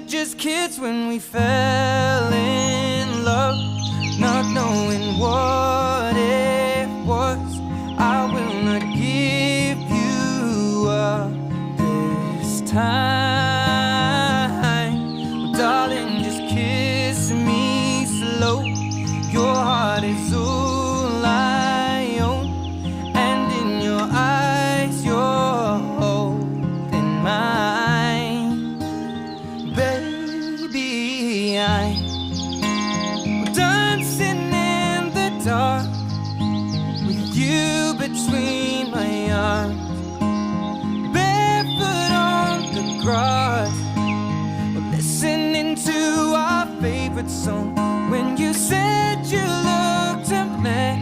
just kids when we fell in love, not knowing what it was. I will not give you up this time. Oh, darling, just kiss me slow. Your heart is all I own, and in your eyes you're holding mine. Baby, I'm dancing in the dark with you between my arms, barefoot on the grass, listening to our favorite song.